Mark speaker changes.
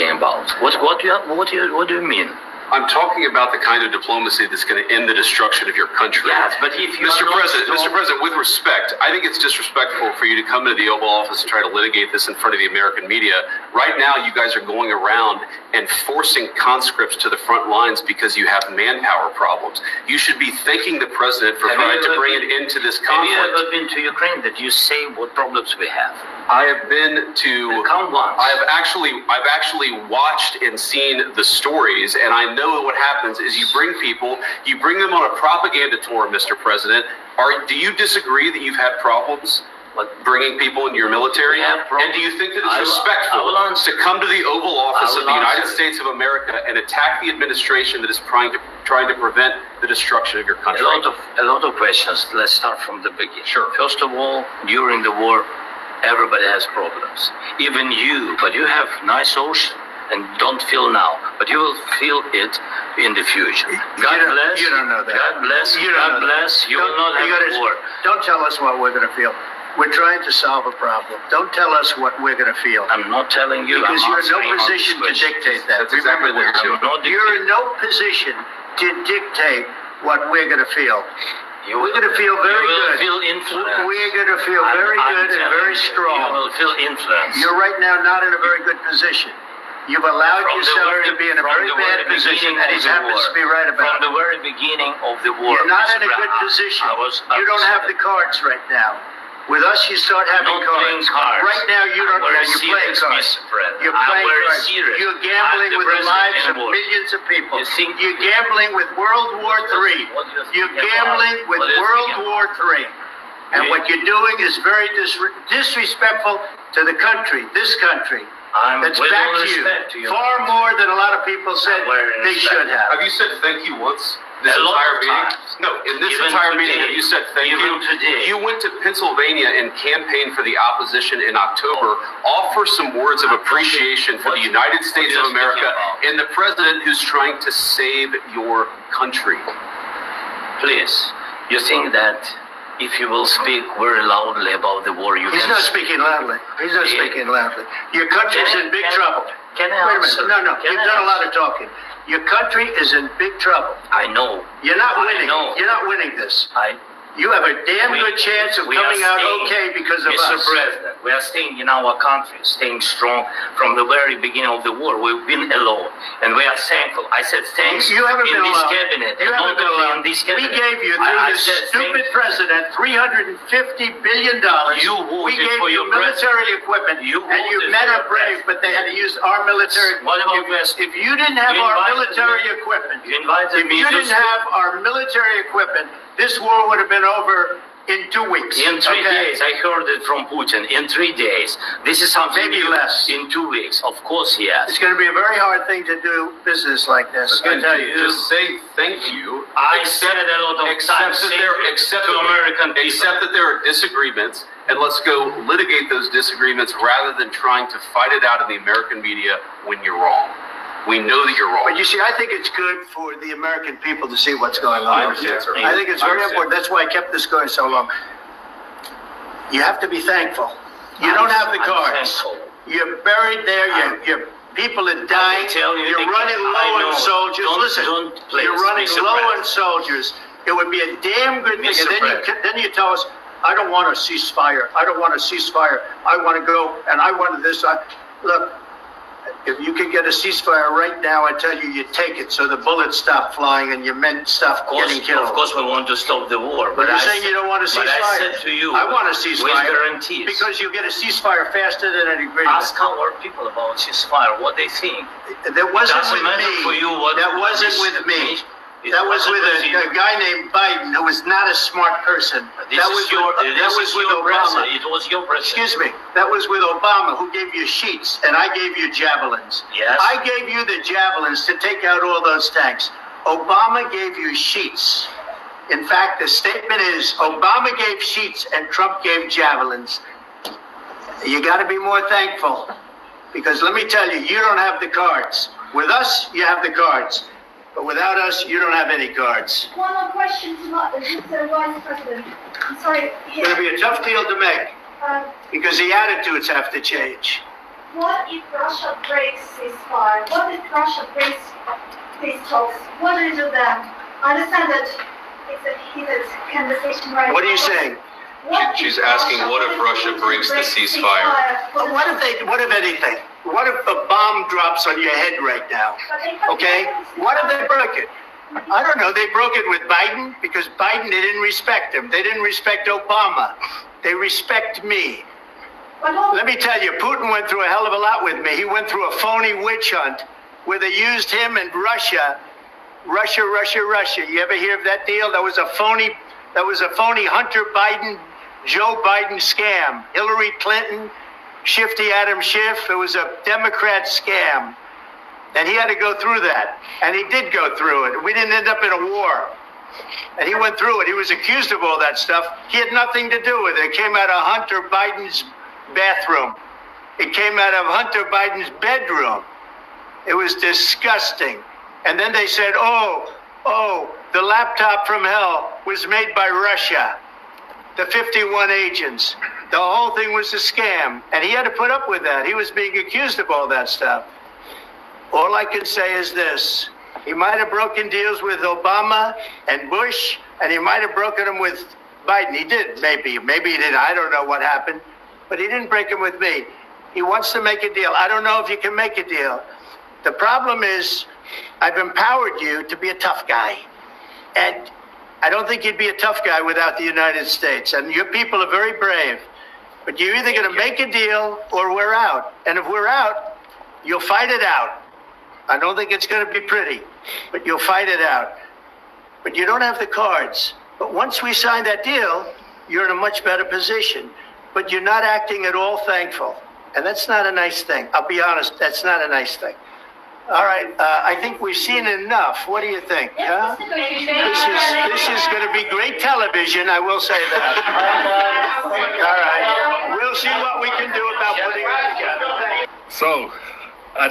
Speaker 1: talking about? What do you mean?
Speaker 2: I'm talking about the kind of diplomacy that's going to end the destruction of your country.
Speaker 1: Yes, but if you
Speaker 2: Mr. President, with respect, I think it's disrespectful for you to come into the Oval Office and try to litigate this in front of the American media. Right now, you guys are going around and forcing conscripts to the front lines because you have manpower problems. You should be thanking the president for trying to bring an end to this conflict.
Speaker 1: Have you ever been to Ukraine that you say what problems we have?
Speaker 2: I have been to.
Speaker 1: Count once.
Speaker 2: I've actually watched and seen the stories, and I know what happens is you bring them on a propaganda tour, Mr. President. Do you disagree that you've had problems bringing people into your military? And do you think that it's respectful to come to the Oval Office of the United States of America and attack the administration that is trying to prevent the destruction of your country?
Speaker 1: A lot of questions. Let's start from the beginning.
Speaker 2: Sure.
Speaker 1: First of all, during the war, everybody has problems. Even you, but you have nice ocean and don't feel now, but you will feel it in the future. God bless.
Speaker 3: You don't know that.
Speaker 1: God bless. God bless. You will not have a war.
Speaker 3: Don't tell us what we're going to feel. We're trying to solve a problem. Don't tell us what we're going to feel.
Speaker 1: I'm not telling you.
Speaker 3: Because you're in no position to dictate that.
Speaker 2: That's exactly what you're doing.
Speaker 3: You're in no position to dictate what we're going to feel. We're going to feel very good.
Speaker 1: You will feel influence.
Speaker 3: We're going to feel very good and very strong.
Speaker 1: You will feel influence.
Speaker 3: You're right now not in a very good position. You've allowed yourself to be in a very bad position, and he happens to be right about it.
Speaker 1: From the very beginning of the war.
Speaker 3: You're not in a good position. You don't have the cards right now. With us, you start having cards. Right now, you don't. You're playing cards. You're playing cards. You're gambling with the lives of millions of people. You're gambling with World War III. You're gambling with World War III. And what you're doing is very disrespectful to the country, this country. That's back to you. Far more than a lot of people said they should have.
Speaker 2: Have you said thank you once? This entire meeting? No, in this entire meeting, have you said thank you? You went to Pennsylvania and campaigned for the opposition in October. Offer some words of appreciation for the United States of America and the president who's trying to save your country.
Speaker 1: Please, you think that if you will speak very loudly about the war,
Speaker 3: He's not speaking loudly. He's not speaking loudly. Your country's in big trouble.
Speaker 1: Can I answer?
Speaker 3: Wait a minute. No. You've done a lot of talking. Your country is in big trouble.
Speaker 1: I know.
Speaker 3: You're not winning. You're not winning this. You have a damn good chance of coming out okay because of us.
Speaker 1: Mr. President, we are staying in our country, staying strong from the very beginning of the war. We've been alone, and we are thankful. I said thanks
Speaker 3: you haven't
Speaker 1: in
Speaker 3: been
Speaker 1: this
Speaker 3: alone.
Speaker 1: cabinet.
Speaker 3: You haven't been alone.
Speaker 1: In this cabinet.
Speaker 3: We gave you, through this stupid president, $350 billion. We gave you military equipment, and you men are brave, but they had to use our military. If you didn't have our military equipment, this war would have been over in 2 weeks.
Speaker 1: In 3 days, I heard it from Putin. In 3 days, this is something
Speaker 3: maybe less.
Speaker 1: In 2 weeks, of course, yes.
Speaker 3: It's going to be a very hard thing to do business like this. I tell you,
Speaker 2: just say thank you.
Speaker 1: I said it a lot of times. Except that there are disagreements, and let's go litigate those disagreements rather than trying to fight it out in the American media when you're wrong. We know that you're wrong. But you see, I think it's good for the American people to see what's going on.
Speaker 2: I understand, sir.
Speaker 3: I think it's very important. That's why I kept this going so long. You have to be thankful. You don't have the cards. You're buried there. Your people are dying. You're running low on soldiers. Listen, you're running low on soldiers. It would be a damn good thing. And then you tell us, I don't want a ceasefire. I don't want a ceasefire. I want to go, and I wanted this. Look. If you could get a ceasefire right now, I tell you take it so the bullets stop flying and your men stop getting killed.
Speaker 1: Of course, we want to stop the war.
Speaker 3: But you're saying you don't want a ceasefire.
Speaker 1: But I said to you,
Speaker 3: I want a ceasefire.
Speaker 1: With guarantees.
Speaker 3: Because you get a ceasefire faster than an agreement.
Speaker 1: Ask our people about ceasefire, what they think.
Speaker 3: That wasn't with me. That wasn't with me. That was with a guy named Biden who was not a smart person. That was with Obama.
Speaker 1: It was your president.
Speaker 3: Excuse me. That was with Obama, who gave you sheets, and I gave you javelins.
Speaker 1: Yes.
Speaker 3: I gave you the javelins to take out all those tanks. Obama gave you sheets. In fact, the statement is Obama gave sheets and Trump gave javelins. You got to be more thankful, because let me tell you, you don't have the cards. With us, you have the cards. But without us, you don't have any cards.
Speaker 4: One more question to the Vice President. I'm sorry.
Speaker 3: It's going to be a tough deal to make, because the attitudes have to change.
Speaker 4: what if Russia breaks ceasefire? What if Russia breaks peace talks? What do you do then? I understand that it's a heated conversation right now.
Speaker 3: What are you saying?
Speaker 2: She's asking, what if Russia breaks the ceasefire?
Speaker 3: Well, what if anything? What if a bomb drops on your head right now? Okay? What if they broke it? I don't know. They broke it with Biden because Biden, they didn't respect him. They didn't respect Obama. They respect me. Let me tell you, Putin went through a hell of a lot with me. He went through a phony witch hunt where they used him and Russia. You ever hear of that deal? That was a phony Hunter Biden, Joe Biden scam. Hillary Clinton, Shifty Adam Schiff. It was a Democrat scam. And he had to go through that. And he did go through it. We didn't end up in a war. And he went through it. He was accused of all that stuff. He had nothing to do with it. It came out of Hunter Biden's bathroom. It came out of Hunter Biden's bedroom. It was disgusting. And then they said, oh, the laptop from hell was made by Russia. The 51 agents. The whole thing was a scam. And he had to put up with that. He was being accused of all that stuff. All I can say is this. He might have broken deals with Obama and Bush, and he might have broken them with Biden. He did, maybe. Maybe he didn't. I don't know what happened. But he didn't break them with me. He wants to make a deal. I don't know if you can make a deal. The problem is, I've empowered you to be a tough guy. And I don't think you'd be a tough guy without the United States. And your people are very brave. But you're either going to make a deal or we're out. And if we're out, you'll fight it out. I don't think it's going to be pretty, but you'll fight it out. But you don't have the cards. But once we sign that deal, you're in a much better position. But you're not acting at all thankful. And that's not a nice thing. I'll be honest, that's not a nice thing. All right, I think we've seen enough. What do you think? Huh? This is going to be great television, I will say that. All right. We'll see what we can do about putting it together.
Speaker 5: So,